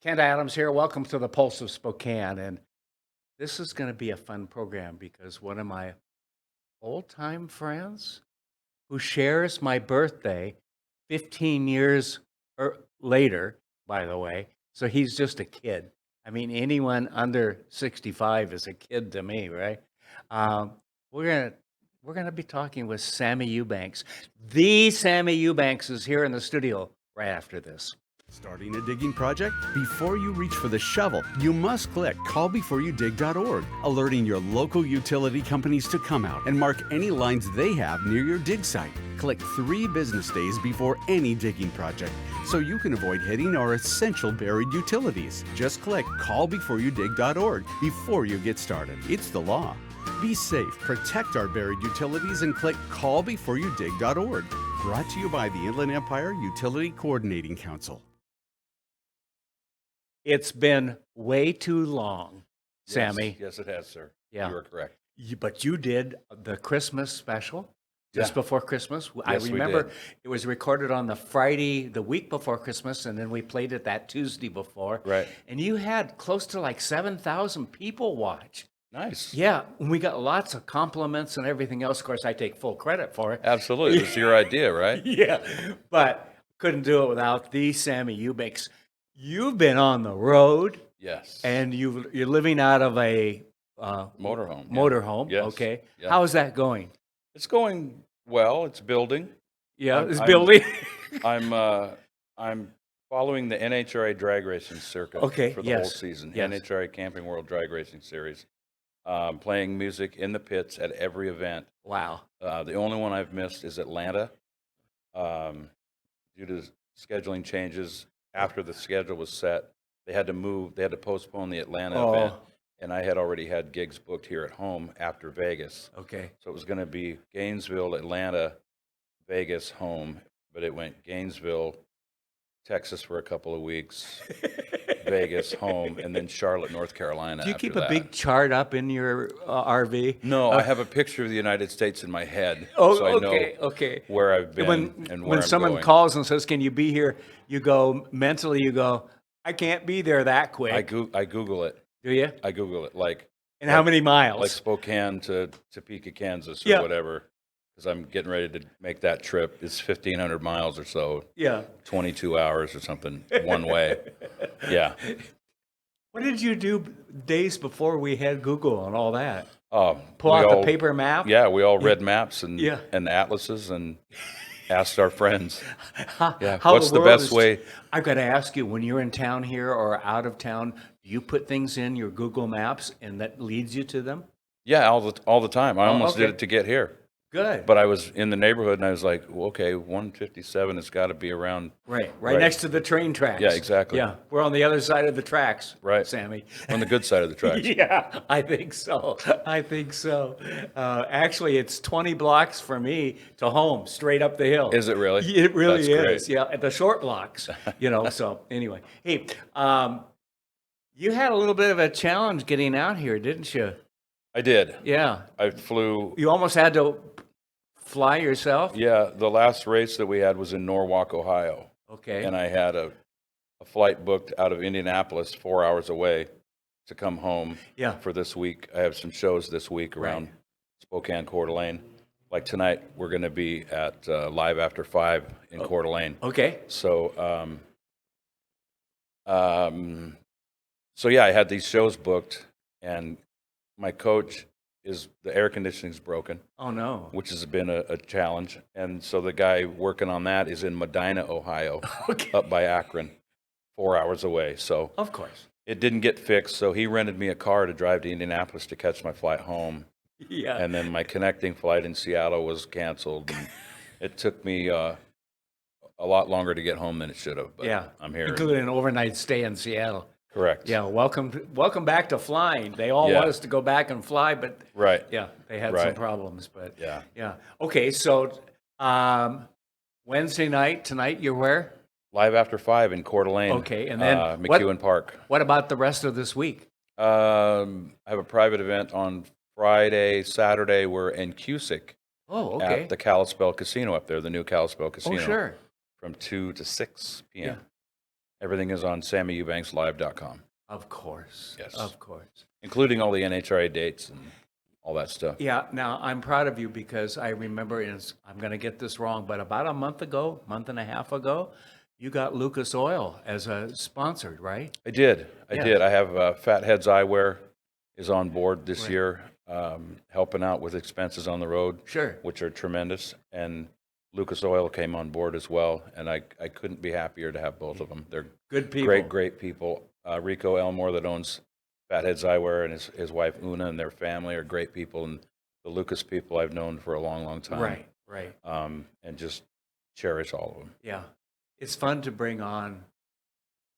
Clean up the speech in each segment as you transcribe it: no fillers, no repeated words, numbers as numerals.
Kent Adams here. Welcome to the Pulse of Spokane. And this is going to be a fun program because one of my old time friends who shares my birthday 15 years later, by the way. So he's just a kid. I mean, anyone under 65 is a kid to me, right? Um, we're gonna we're gonna be talking with Sammy Eubanks. The Sammy Eubanks is here in the studio right after this. Starting a digging project? Before you reach for the shovel, you must click callbeforeyoudig.org, alerting your local utility companies to come out and mark any lines they have near your dig site. Click 3 business days before any digging project so you can avoid hitting our essential buried utilities. Just click callbeforeyoudig.org before you get started. It's the law. Be safe, protect our buried utilities, and click callbeforeyoudig.org. Brought to you by the Inland Empire Utility Coordinating Council. It's been way too long, Sammy. Yes, it has, sir. Yeah. You are correct. But you did the Christmas special just Yeah. before Christmas. I Yes, we remember did. it was recorded on the Friday, the week before Christmas, and then we played it that Tuesday before. Right. And you had close to like 7,000 people watch. Nice. Yeah, we got lots of compliments and everything else. Of course, I take full credit for it. Absolutely. It was your idea, right? Yeah, but couldn't do it without the Sammy Eubanks. You've been on the road. Yes. And you're living out of a Motorhome. yeah. motorhome. Yes. Okay. Yeah. How is that going? It's going well. It's building. Yeah, I'm- it's I'm- building. I'm following the NHRA drag racing circuit Okay, for the whole yes, season. yes. NHRA Camping World Drag Racing Series. Playing music in the pits at every event. Wow. The only one I've missed is Atlanta. Due to scheduling changes after the schedule was set, they had to postpone the Atlanta event. And I had already had gigs booked here at home after Vegas. Okay. So it was going to be Gainesville, Atlanta, Vegas, home. But it went Gainesville, Texas for a couple of weeks, Vegas, home, and then Charlotte, North Carolina. Do you after keep a that. big chart up in your RV? No, I have a picture of the United States in my head, Oh, so I okay, know okay. where I've been and where when I'm someone going. calls and says, "Can you be here?" You go mentally. You go, "I can't be there that quick." I Google it. Do you? I Google it like And how many miles? like Spokane to Topeka, Kansas, or Yeah. whatever, because I'm getting ready to make that trip. It's 1,500 miles or so, Yeah. 22 hours or something one way. Yeah. What did you do days before we had Google and all that? Pull We out all- the paper map? Yeah, we all read maps and Yeah. and atlases and asked our friends. Yeah. How What's the world best is- way? I've got to ask you, when you're in town here or out of town, do you put things in your Google Maps and that leads you to them? Yeah, all the time. I almost okay. did it to get here. Good. But I was in the neighborhood and I was like, well, okay, 157 has got to be around. right right. next to the train tracks. Yeah, exactly. Yeah, we're on the other side of the tracks, Right. Sammy. On the good side of the tracks. Yeah, I think so. I think so. Actually, it's 20 blocks for me to home, straight up the hill. Is it really? It really That's is. great. Yeah, at the short blocks, So anyway, hey, you had a little bit of a challenge getting out here, didn't you? I did. Yeah, I flew. you almost had to fly yourself. Yeah, the last race that we had was in Norwalk, Ohio. Okay. And I had a flight booked out of Indianapolis 4 hours away to come home Yeah. for this week. I have some shows this week around Right. Spokane, Coeur d'Alene. Like tonight, we're going to be at Live After 5 in Coeur d'Alene. Okay. So, so yeah, I had these shows booked, and my coach is the air conditioning's broken, Oh no. which has been a challenge. And so the guy working on that is in Medina, Ohio, Okay. up by Akron, 4 hours away. So Of course. it didn't get fixed. So he rented me a car to drive to Indianapolis to catch my flight home. Yeah. And then my connecting flight in Seattle was canceled. And it took me a lot longer to get home than it should have. But Yeah. I'm here. Including an overnight stay in Seattle. Correct. Yeah, welcome back to flying. They all Yeah. want us to go back and fly, but Right. yeah, they had some Right. problems. But Yeah. yeah. Okay, so Wednesday night, tonight you're where? Live After 5 in Coeur d'Alene. Okay, and then McEwen Park. What about the rest of this week? I have a private event on Friday, Saturday. We're in Cusick Oh, okay. at the Kalispell Casino up there, the new Kalispell Casino. Oh, sure. From 2 to 6 p.m. Everything is on SammyEubanksLive.com, Of course. Yes. Of course. including all the NHRA dates and all that stuff. Yeah, now I'm proud of you because I remember, I'm going to get this wrong, but about a month and a half ago, you got Lucas Oil as a sponsored, right? I did. Yeah. I have Fatheads Eyewear is on board this Right. year, helping out with expenses on the road, Sure. which are tremendous. And Lucas Oil came on board as well, and I couldn't be happier to have both of them. They're Good people. great people. Rico Elmore, that owns Fatheads Eyewear, and his wife Una and their family are great people, and the Lucas people I've known for a long time. Right. And just cherish all of them. Yeah. It's fun to bring on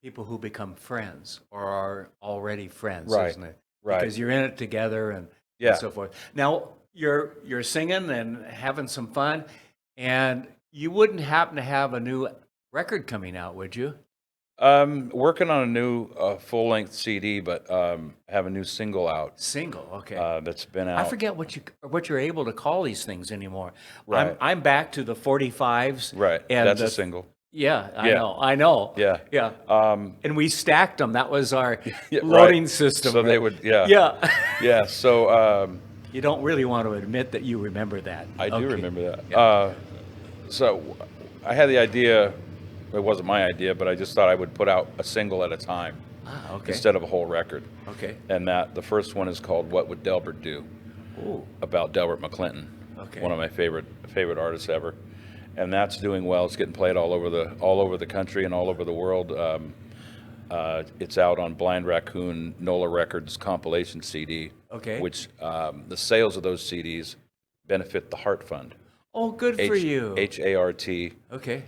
people who become friends or are already friends, Right. isn't it? Right. Because you're in it together and Yeah. so forth. Now, you're singing and having some fun, and you wouldn't happen to have a new record coming out, would you? Working on a new full-length CD, but have a new single out Single, okay. that's been out. I forget what you're able to call these things anymore. Right. I'm back to the 45s. Right, And that's the, a single. Yeah, Yeah. I know. Yeah. Yeah. And we stacked them. That was our Yeah, loading right. system. So they right? would, yeah. Yeah. Yeah, so You don't really want to admit that you remember that. I do Okay. remember that. Yeah. So I had the idea, it wasn't my idea, but I just thought I would put out a single at a time Ah, okay. instead of a whole record. Okay. And that the first one is called What Would Delbert Do? Ooh. About Delbert McClinton, Okay. one of my favorite artists ever, and that's doing well. It's getting played all over the country and all over the world. It's out on Blind Raccoon NOLA Records compilation CD. Okay. Which the sales of those CDs benefit the Heart Fund. Oh, good for you. HART Okay.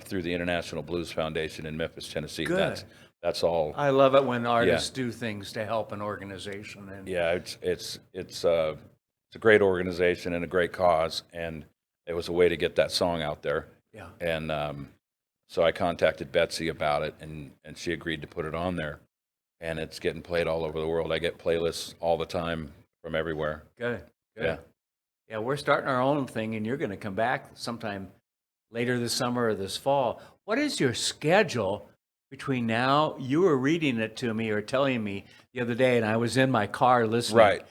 through the International Blues Foundation in Memphis, Tennessee. Good. That's all. I love it when artists do things to help an organization. And Yeah, it's a great organization and a great cause, and it was a way to get that song out there. yeah. And so I contacted Betsy about it, and she agreed to put it on there. And it's getting played all over the world. I get playlists all the time from everywhere. Good. Good. Yeah. Yeah, we're starting our own thing, and you're going to come back sometime later this summer or this fall. What is your schedule between now? You were reading it to me or telling me the other day, and I was in my car listening.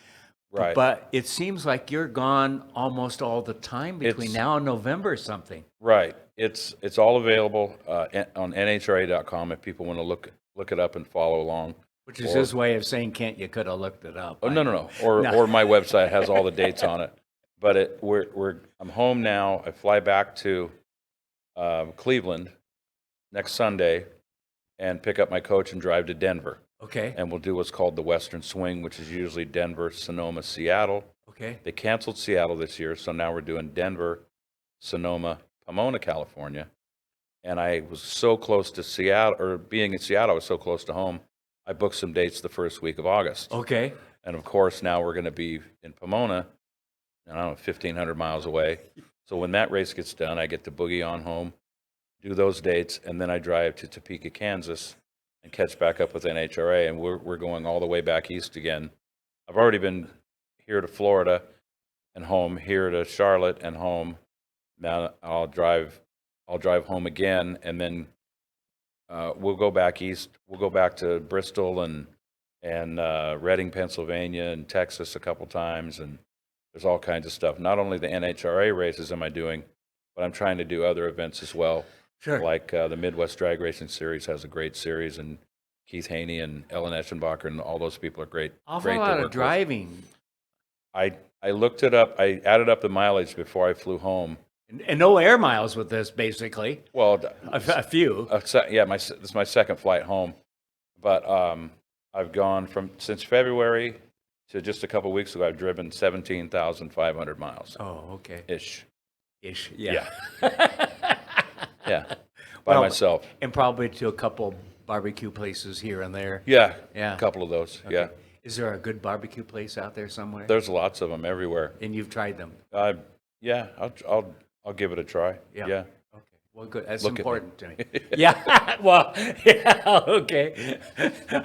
Right. But it seems like you're gone almost all the time between It's- now and November or something. Right. It's all available on NHRA.com if people want to look it up and follow along. Which is Or- his way of saying, can't you could have looked it up. Oh, no. No. Or my website has all the dates on it. But I'm home now. I fly back to Cleveland next Sunday and pick up my coach and drive to Denver. Okay. And we'll do what's called the Western Swing, which is usually Denver, Sonoma, Seattle. Okay. They canceled Seattle this year, so now we're doing Denver, Sonoma, Pomona, California. And I was so close to Seattle, or being in Seattle, I was so close to home. I booked some dates the first week of August. Okay. And of course, now we're going to be in Pomona, I don't know, 1,500 miles away. So when that race gets done, I get to boogie on home, do those dates, and then I drive to Topeka, Kansas, and catch back up with NHRA. And we're going all the way back east again. I've already been here to Florida and home, here to Charlotte and home. Now I'll drive home again, and then we'll go back east. We'll go back to Bristol and Reading, Pennsylvania, and Texas a couple times, and there's all kinds of stuff. Not only the NHRA races am I doing, but I'm trying to do other events as well. Sure. Like the Midwest Drag Racing Series has a great series, and Keith Haney and Ellen Eschenbacher and all those people are great. Awful great to lot work of with. driving. I looked it up. I added up the mileage before I flew home. And no air miles with this, basically. Well, A few. yeah, this is my second flight home, but I've gone since February to just a couple weeks ago. I've driven 17,500 miles Oh, okay. ish. Ish. Yeah. Yeah, by Well, myself. And probably to a couple barbecue places here and there. Yeah, Yeah. a couple of those. Okay. Yeah, Is there a good barbecue place out there somewhere? there's lots of them everywhere. And you've tried them? Yeah, I'll give it a try. Yeah. Yeah. Okay. Well, good. That's Look at me. important to me. Yeah. Well, yeah. Okay.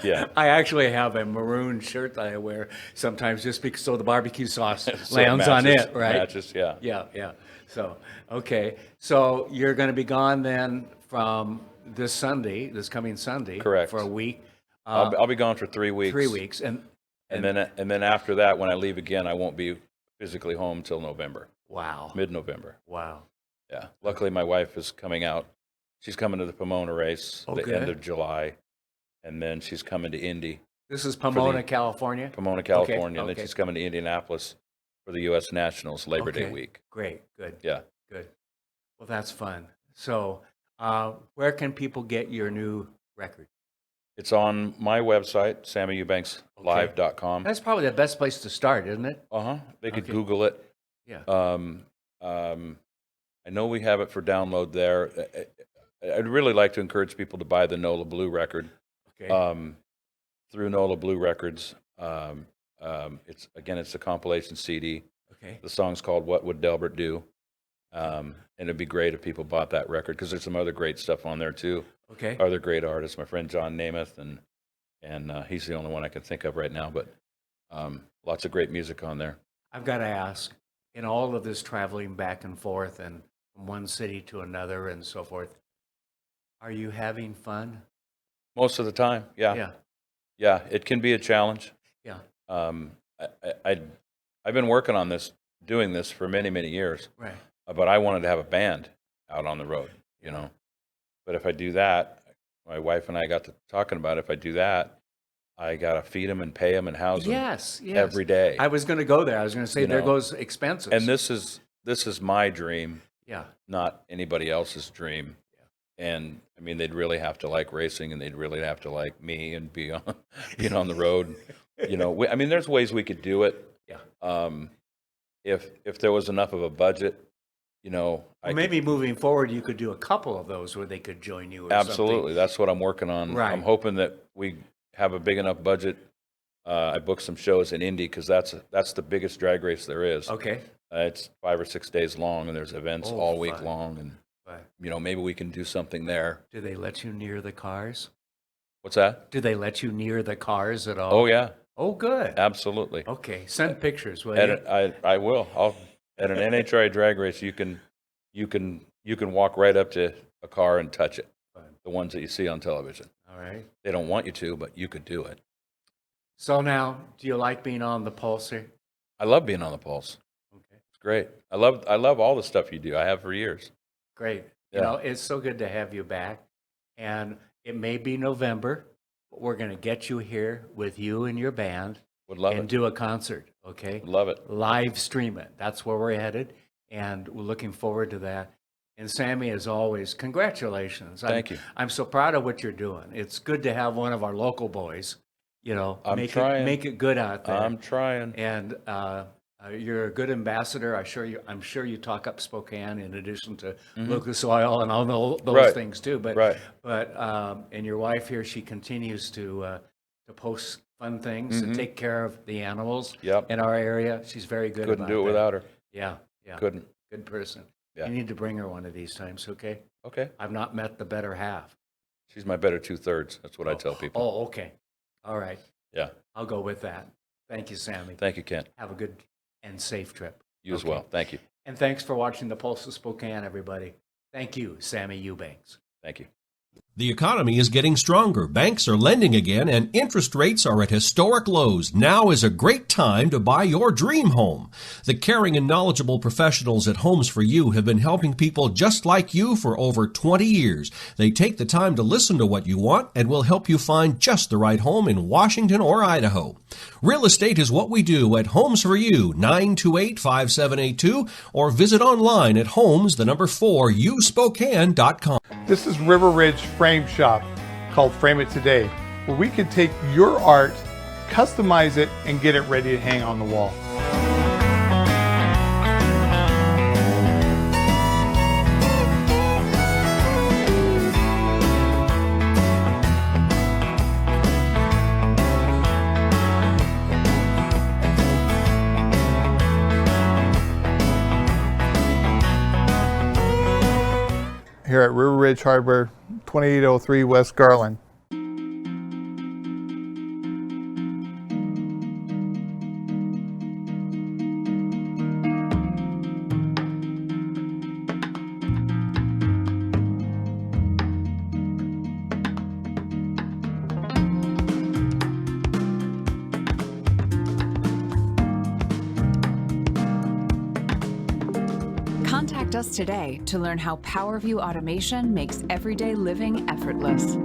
Yeah. I actually have a maroon shirt that I wear sometimes just because so the barbecue sauce So lands on matches- it, right? Matches, yeah. Yeah. Yeah. So, okay. So you're going to be gone then from this Sunday, this coming Sunday. Correct. For a week. I'll be gone for 3 weeks. 3 weeks. And then after that, when I leave again, I won't be physically home till November, wow. mid-November. Wow. Yeah. Luckily, my wife is coming out. She's coming to the Pomona race the Okay. end of July, and then she's coming to Indy, This is Pomona, California? California, and okay. then she's coming to Indianapolis for the U.S. Nationals Labor Day Okay. week. Great. Good. Yeah. Good. Well, that's fun. So, where can people get your new record? It's on my website, SammyEubanksLive.com. That's probably the best place to start, isn't it? They could Okay. Google it. Yeah. I know we have it for download there. I'd really like to encourage people to buy the NOLA Blue record Okay. through NOLA Blue Records. It's a compilation CD. Okay. The song's called "What Would Delbert Do," and it'd be great if people bought that record because there's some other great stuff on there too. Okay. Other great artists, my friend John Namath, and he's the only one I can think of right now. But lots of great music on there. I've got to ask, in all of this traveling back and forth and from one city to another and so forth, are you having fun? Most of the time, Yeah. yeah. It can be a challenge. Yeah. I've been working on doing this for many, many years. Right. But I wanted to have a band out on the road, you know. But if I do that, my wife and I got to talking about it. If I do that, I got to feed them and pay them and house them Yes. every day. I was going to go there. I was going to say, You there know. goes expenses. And this is my dream, yeah. not anybody else's dream. And I mean, they'd really have to like racing, and they'd really have to like me and being on the road. You know, there's ways we could do it. Yeah. If there was enough of a budget, you know, Well, maybe moving forward, you could do a couple of those where they could join you or absolutely. something. That's what I'm working on. Right. I'm hoping that we have a big enough budget. I booked some shows in Indy because that's the biggest drag race there is. Okay. It's 5 or 6 days long, and there's events Oh, all week fun. long, and Right. you know, maybe we can do something there. Do they let you near the cars? What's that? Do they let you near the cars at all? Oh yeah, Oh, good. absolutely. Okay. Send pictures, will At you? I will. At an NHRA drag race, you can walk right up to a car and touch it. Fun. The ones that you see on television. All right. They don't want you to, but you could do it. So now, do you like being on the Pulse here? I love being on the Pulse. Okay. It's great. I love all the stuff you do. I have for years. Great. Yeah. You know, it's so good to have you back. And it may be November, but we're going to get you here with you and your band Would love and it. do a concert, okay? Would love it. Live stream it. That's where we're headed. And we're looking forward to that. And Sammy, as always, congratulations. Thank you. I'm so proud of what you're doing. It's good to have one of our local boys, you know, I'm make trying. it good out there. I'm trying. And you're a good ambassador. I'm sure you talk up Spokane in addition to Lucas Oil and all those Mm-hmm. Right. things too. But Right. And your wife here, she continues to post fun things and take care of the animals Mm-hmm. Yep. in our area. She's very good. Couldn't about do it that. without her. Yeah, Couldn't. good person. Yeah. You need to bring her one of these times, okay? Okay. I've not met the better half. She's my better 2/3. That's what I tell people. Oh, okay. All right. Yeah. I'll go with that. Thank you, Sammy. Thank you, Ken. Have a good and safe trip. You as Okay. well. Thank you. And thanks for watching the Pulse of Spokane, everybody. Thank you, Sammy Eubanks. Thank you. The economy is getting stronger. Banks are lending again, and interest rates are at historic lows. Now is a great time to buy your dream home. The caring and knowledgeable professionals at Homes for You have been helping people just like you for over 20 years. They take the time to listen to what you want and will help you find just the right home in Washington or Idaho. Real estate is what we do at Homes for You, 928-5782, or visit online at homes4uspokane.com. This is River Ridge Frame Shop, called Frame It Today, where we can take your art, customize it, and get it ready to hang on the wall. Here at River Ridge Hardware, 2803 West Garland. us today to learn how PowerView automation makes everyday living effortless.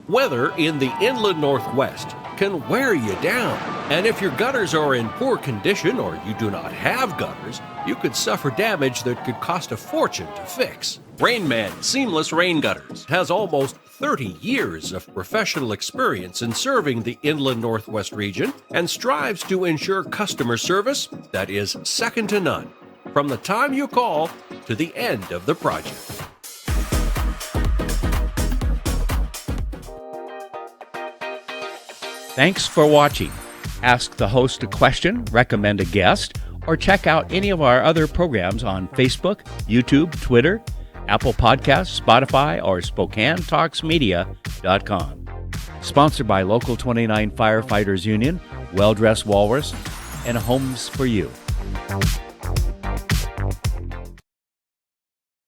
Weather in the inland Northwest can wear you down. And if your gutters are in poor condition or you do not have gutters, you could suffer damage that could cost a fortune to fix. Rainman Seamless Rain Gutters has almost 30 years of professional experience in serving the inland Northwest region and strives to ensure customer service that is second to none from the time you call to the end of the project. Thanks for watching. Ask the host a question, recommend a guest, or check out any of our other programs on Facebook, YouTube, Twitter, Apple Podcasts, Spotify, or SpokaneTalksMedia.com. Sponsored by Local 29 Firefighters Union, Well Dressed Walrus, and Homes for You.